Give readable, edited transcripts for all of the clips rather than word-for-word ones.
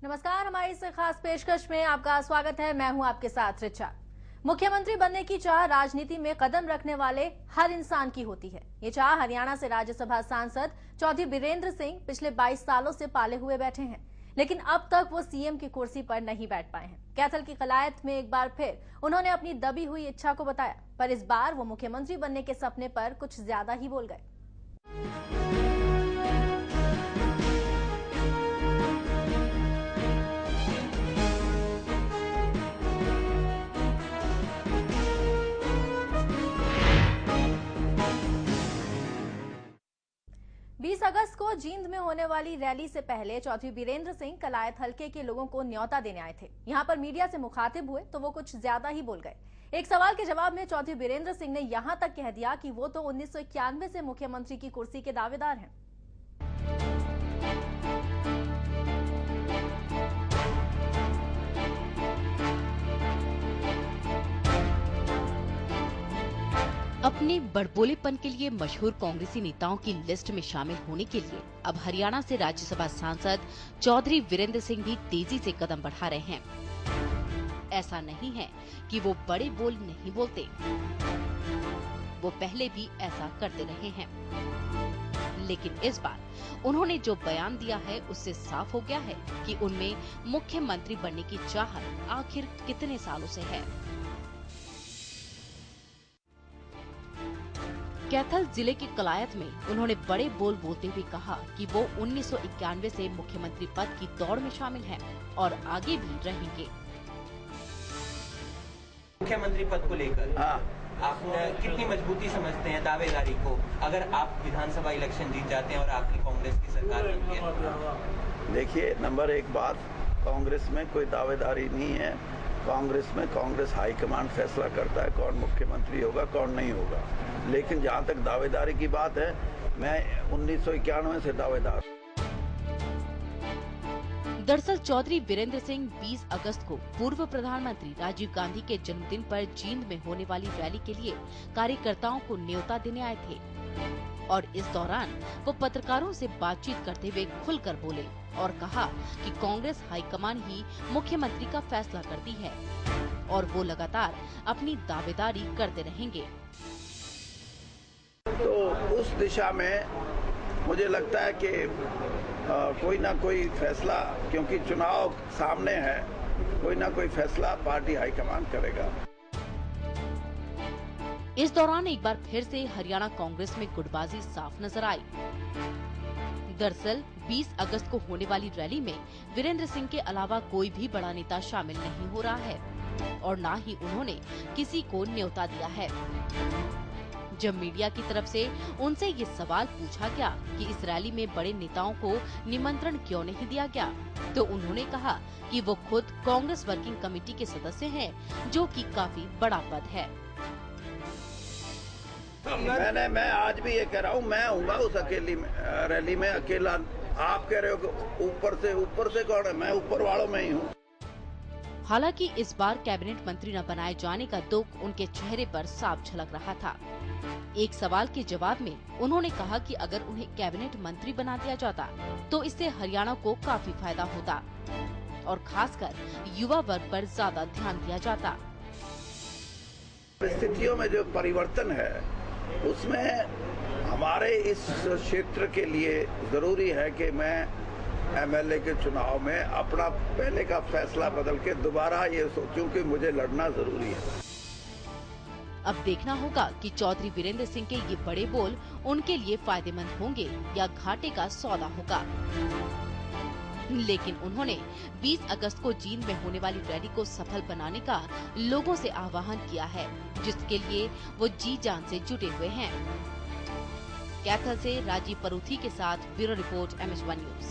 नमस्कार, हमारी इस खास पेशकश में आपका स्वागत है। मैं हूं आपके साथ रिचा। मुख्यमंत्री बनने की चाह राजनीति में कदम रखने वाले हर इंसान की होती है। ये चाह हरियाणा से राज्यसभा सांसद चौधरी बीरेंद्र सिंह पिछले 22 सालों से पाले हुए बैठे हैं, लेकिन अब तक वो सीएम की कुर्सी पर नहीं बैठ पाए हैं। कैथल की कलायत में एक बार फिर उन्होंने अपनी दबी हुई इच्छा को बताया, पर इस बार वो मुख्यमंत्री बनने के सपने पर कुछ ज्यादा ही बोल गए। बीस अगस्त को जींद में होने वाली रैली से पहले चौधरी बीरेंद्र सिंह कलायत हलके के लोगों को न्योता देने आए थे। यहां पर मीडिया से मुखातिब हुए तो वो कुछ ज्यादा ही बोल गए। एक सवाल के जवाब में चौधरी बीरेंद्र सिंह ने यहां तक कह दिया कि वो तो 1991 से मुख्यमंत्री की कुर्सी के दावेदार हैं। अपने बड़बोलेपन के लिए मशहूर कांग्रेसी नेताओं की लिस्ट में शामिल होने के लिए अब हरियाणा से राज्यसभा सांसद चौधरी वीरेंद्र सिंह भी तेजी से कदम बढ़ा रहे हैं। ऐसा नहीं है कि वो बड़े बोल नहीं बोलते, वो पहले भी ऐसा करते रहे हैं, लेकिन इस बार उन्होंने जो बयान दिया है उससे साफ हो गया है कि उनमें मुख्यमंत्री बनने की चाहत आखिर कितने सालों से है। कैथल जिले के कलायत में उन्होंने बड़े बोल बोलते हुए कहा कि वो 1991 से मुख्यमंत्री पद की दौड़ में शामिल हैं और आगे भी रहेंगे। मुख्यमंत्री पद को लेकर आप कितनी मजबूती समझते हैं दावेदारी को, अगर आप विधानसभा इलेक्शन जीत जाते हैं और आपकी कांग्रेस की सरकार बनती है? देखिए, नंबर एक बात, कांग्रेस में कोई दावेदारी नहीं है। कांग्रेस में कांग्रेस हाईकमांड फैसला करता है कौन मुख्यमंत्री होगा कौन नहीं होगा। लेकिन जहां तक दावेदारी की बात है, मैं 1991 से दावेदार। दरअसल चौधरी वीरेंद्र सिंह 20 अगस्त को पूर्व प्रधानमंत्री राजीव गांधी के जन्मदिन पर जींद में होने वाली रैली के लिए कार्यकर्ताओं को न्योता देने आए थे और इस दौरान वो पत्रकारों से बातचीत करते हुए खुलकर बोले और कहा कि कांग्रेस हाईकमान ही मुख्यमंत्री का फैसला करती है और वो लगातार अपनी दावेदारी करते रहेंगे। तो उस दिशा में मुझे लगता है कि कोई ना कोई फैसला, क्योंकि चुनाव सामने है, कोई ना कोई फैसला पार्टी हाईकमान करेगा। इस दौरान एक बार फिर से हरियाणा कांग्रेस में गुटबाजी साफ नजर आई। दरअसल 20 अगस्त को होने वाली रैली में वीरेंद्र सिंह के अलावा कोई भी बड़ा नेता शामिल नहीं हो रहा है और न ही उन्होंने किसी को न्योता दिया है। जब मीडिया की तरफ से उनसे ये सवाल पूछा गया कि इस रैली में बड़े नेताओं को निमंत्रण क्यों नहीं दिया गया, तो उन्होंने कहा कि वो खुद कांग्रेस वर्किंग कमेटी के सदस्य हैं, जो कि काफी बड़ा पद है। मैं आज भी ये कह रहा हूँ, मैं हूँगा उस अकेली रैली में अकेला। आप कह रहे हो ऊपर से कौन है? मैं ऊपर वालों में ही हूँ। हालांकि इस बार कैबिनेट मंत्री न बनाए जाने का दुख उनके चेहरे पर साफ झलक रहा था। एक सवाल के जवाब में उन्होंने कहा कि अगर उन्हें कैबिनेट मंत्री बना दिया जाता तो इससे हरियाणा को काफी फायदा होता और खासकर युवा वर्ग पर ज्यादा ध्यान दिया जाता। परिस्थितियों में जो परिवर्तन है उसमें हमारे इस क्षेत्र के लिए जरूरी है कि मैं एमएलए के चुनाव में अपना पहले का फैसला बदल के दोबारा ये सोचूं कि मुझे लड़ना जरूरी है। अब देखना होगा कि चौधरी वीरेंद्र सिंह के ये बड़े बोल उनके लिए फायदेमंद होंगे या घाटे का सौदा होगा। लेकिन उन्होंने 20 अगस्त को जींद में होने वाली रैली को सफल बनाने का लोगों से आह्वान किया है, जिसके लिए वो जी जान से जुटे हुए हैं। कैथल से राजीव परूथी के साथ ब्यूरो रिपोर्ट MS1 न्यूज।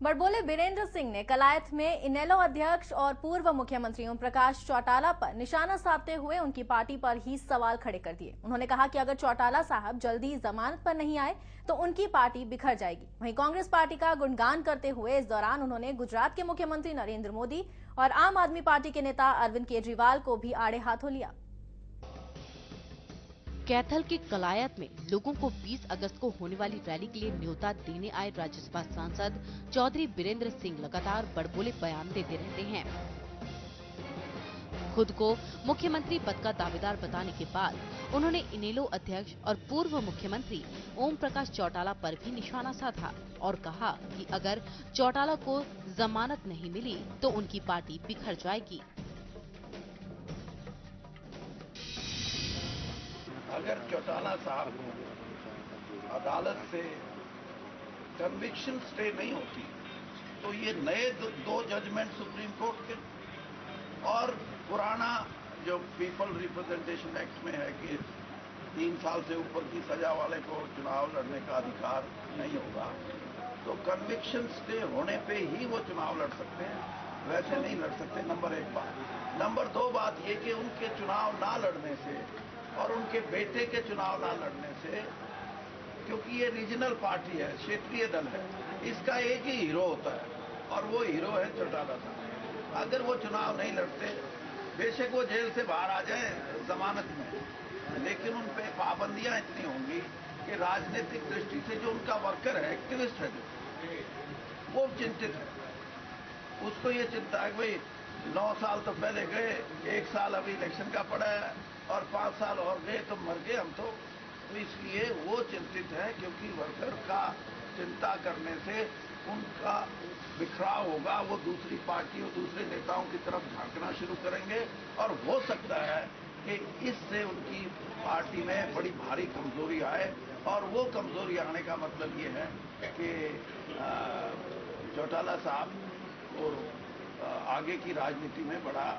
बड़बोले बीरेंद्र सिंह ने कलायत में इनेलो अध्यक्ष और पूर्व मुख्यमंत्री ओम प्रकाश चौटाला पर निशाना साधते हुए उनकी पार्टी पर ही सवाल खड़े कर दिए। उन्होंने कहा कि अगर चौटाला साहब जल्दी जमानत पर नहीं आए तो उनकी पार्टी बिखर जाएगी। वहीं कांग्रेस पार्टी का गुणगान करते हुए इस दौरान उन्होंने गुजरात के मुख्यमंत्री नरेंद्र मोदी और आम आदमी पार्टी के नेता अरविंद केजरीवाल को भी आड़े हाथों लिया। कैथल के कलायत में लोगों को 20 अगस्त को होने वाली रैली के लिए न्योता देने आए राज्यसभा सांसद चौधरी बीरेंद्र सिंह लगातार बड़बोले बयान देते रहते हैं। खुद को मुख्यमंत्री पद का दावेदार बताने के बाद उन्होंने इनेलो अध्यक्ष और पूर्व मुख्यमंत्री ओम प्रकाश चौटाला पर भी निशाना साधा और कहा कि अगर चौटाला को जमानत नहीं मिली तो उनकी पार्टी बिखर जाएगी। अगर चौटाला साहब अदालत से कन्विक्शन स्टे नहीं होती तो ये नए दो जजमेंट सुप्रीम कोर्ट के और पुराना जो पीपल रिप्रेजेंटेशन एक्ट में है कि 3 साल से ऊपर की सजा वाले को चुनाव लड़ने का अधिकार नहीं होगा, तो कन्विक्शन स्टे होने पे ही वो चुनाव लड़ सकते हैं, वैसे नहीं लड़ सकते। नंबर 1 बात। नंबर 2 बात ये कि उनके चुनाव ना लड़ने से और उनके बेटे के चुनाव ना लड़ने से, क्योंकि ये रीजनल पार्टी है, क्षेत्रीय दल है, इसका एक ही हीरो होता है और वो हीरो है चौटाला साहब। अगर वो चुनाव नहीं लड़ते, बेशक वो जेल से बाहर आ जाए जमानत में, लेकिन उन पे पाबंदियां इतनी होंगी कि राजनीतिक दृष्टि से जो उनका वर्कर है, एक्टिविस्ट है, वो चिंतित है। उसको ये चिंता है कि भाई 9 साल तो पहले गए, 1 साल अभी इलेक्शन का पड़ा है और 5 साल और गए तो मर गए हम तो इसलिए वो चिंतित है, क्योंकि वर्कर का चिंता करने से उनका बिखराव होगा, वो दूसरी पार्टी और दूसरे नेताओं की तरफ झांकना शुरू करेंगे और हो सकता है कि इससे उनकी पार्टी में बड़ी भारी कमजोरी आए, और वो कमजोरी आने का मतलब ये है कि चौटाला साहब को आगे की राजनीति में बड़ा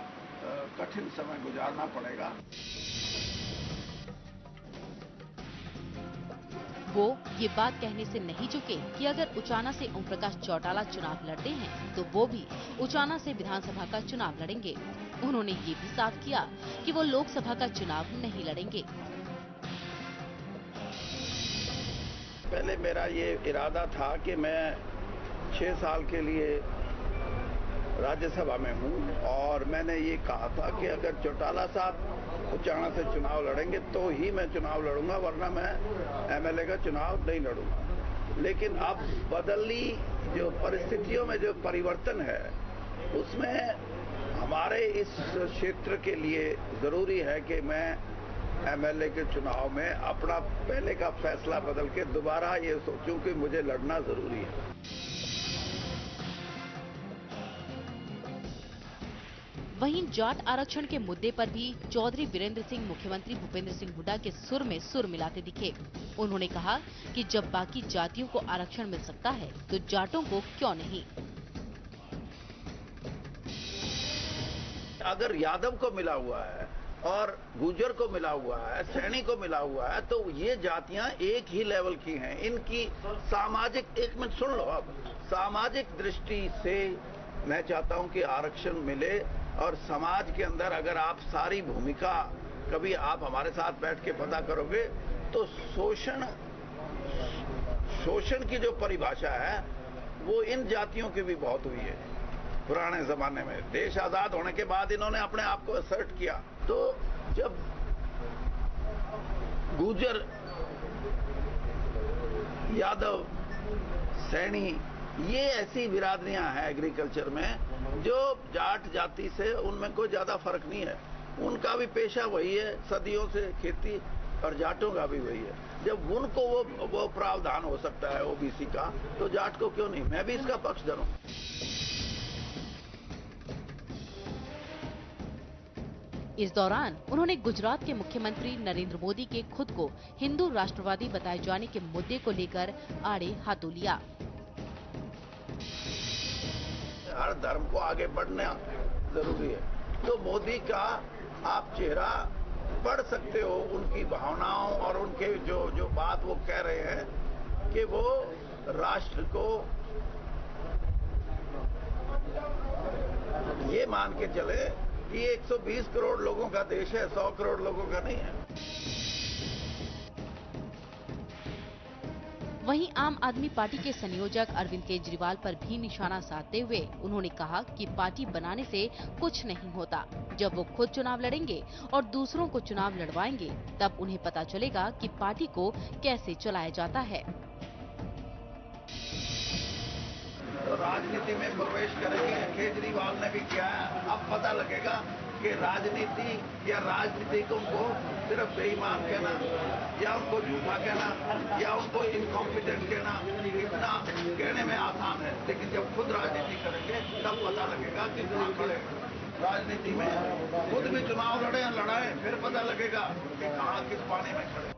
कठिन समय गुजारना पड़ेगा। वो ये बात कहने से नहीं चुके कि अगर उचाना से ओम प्रकाश चौटाला चुनाव लड़ते हैं तो वो भी उचाना से विधानसभा का चुनाव लड़ेंगे। उन्होंने ये भी साफ किया कि वो लोकसभा का चुनाव नहीं लड़ेंगे। पहले मेरा ये इरादा था कि मैं 6 साल के लिए राज्यसभा में हूँ और मैंने ये कहा था कि अगर चौटाला साहब उचाना से चुनाव लड़ेंगे तो ही मैं चुनाव लड़ूंगा, वरना मैं एमएलए का चुनाव नहीं लड़ूंगा। लेकिन अब बदली जो परिस्थितियों में जो परिवर्तन है, उसमें हमारे इस क्षेत्र के लिए जरूरी है कि मैं एमएलए के चुनाव में अपना पहले का फैसला बदल के दोबारा ये सोचूं कि मुझे लड़ना जरूरी है। वहीं जाट आरक्षण के मुद्दे पर भी चौधरी बीरेंद्र सिंह मुख्यमंत्री भूपेंद्र सिंह हुड्डा के सुर में सुर मिलाते दिखे। उन्होंने कहा कि जब बाकी जातियों को आरक्षण मिल सकता है तो जाटों को क्यों नहीं। अगर यादव को मिला हुआ है और गुर्जर को मिला हुआ है, सैनी को मिला हुआ है, तो ये जातियां एक ही लेवल की हैं। इनकी सामाजिक, एक मिनट सुन लो, अब सामाजिक दृष्टि से मैं चाहता हूं कि आरक्षण मिले, और समाज के अंदर अगर आप सारी भूमिका कभी आप हमारे साथ बैठ के पता करोगे तो शोषण की जो परिभाषा है वो इन जातियों की भी बहुत हुई है। पुराने जमाने में देश आजाद होने के बाद इन्होंने अपने आप को असर्ट किया, तो जब गुर्जर, यादव, सैनी, ये ऐसी बिरादरियां हैं एग्रीकल्चर में जो जाट जाति से उनमें कोई ज्यादा फर्क नहीं है। उनका भी पेशा वही है सदियों से, खेती, और जाटों का भी वही है। जब उनको वो प्रावधान हो सकता है ओबीसी का, तो जाट को क्यों नहीं? मैं भी इसका पक्षधर हूं। इस दौरान उन्होंने गुजरात के मुख्यमंत्री नरेंद्र मोदी के खुद को हिंदू राष्ट्रवादी बताए जाने के मुद्दे को लेकर आड़े हाथों लिया। हर धर्म को आगे बढ़ना जरूरी है, तो मोदी का आप चेहरा पढ़ सकते हो, उनकी भावनाओं और उनके जो बात वो कह रहे हैं कि वो राष्ट्र को ये मान के चले कि 120 करोड़ लोगों का देश है, 100 करोड़ लोगों का नहीं है। वहीं आम आदमी पार्टी के संयोजक अरविंद केजरीवाल पर भी निशाना साधते हुए उन्होंने कहा कि पार्टी बनाने से कुछ नहीं होता। जब वो खुद चुनाव लड़ेंगे और दूसरों को चुनाव लड़वाएंगे, तब उन्हें पता चलेगा कि पार्टी को कैसे चलाया जाता है। तो राजनीति में प्रवेश करेंगे, केजरीवाल ने भी किया है। अब पता लगेगा कि राजनीति या राजनीतिकों को सिर्फ बेईमान कहना या उनको झूठा कहना या उनको इनकॉम्पिटेंट कहना इतना कहने में आसान है, लेकिन जब खुद राजनीति करेंगे तब पता लगेगा कि कहाँ खड़े। राजनीति में खुद भी चुनाव लड़े या लड़ाए, फिर पता लगेगा कि कहाँ किस पानी में खड़े।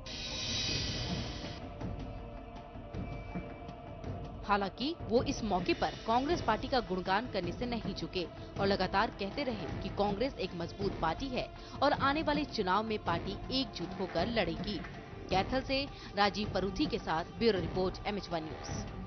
हालांकि वो इस मौके पर कांग्रेस पार्टी का गुणगान करने से नहीं चुके और लगातार कहते रहे कि कांग्रेस एक मजबूत पार्टी है और आने वाले चुनाव में पार्टी एकजुट होकर लड़ेगी। कैथल से राजीव परूथी के साथ ब्यूरो रिपोर्ट MH1 न्यूज।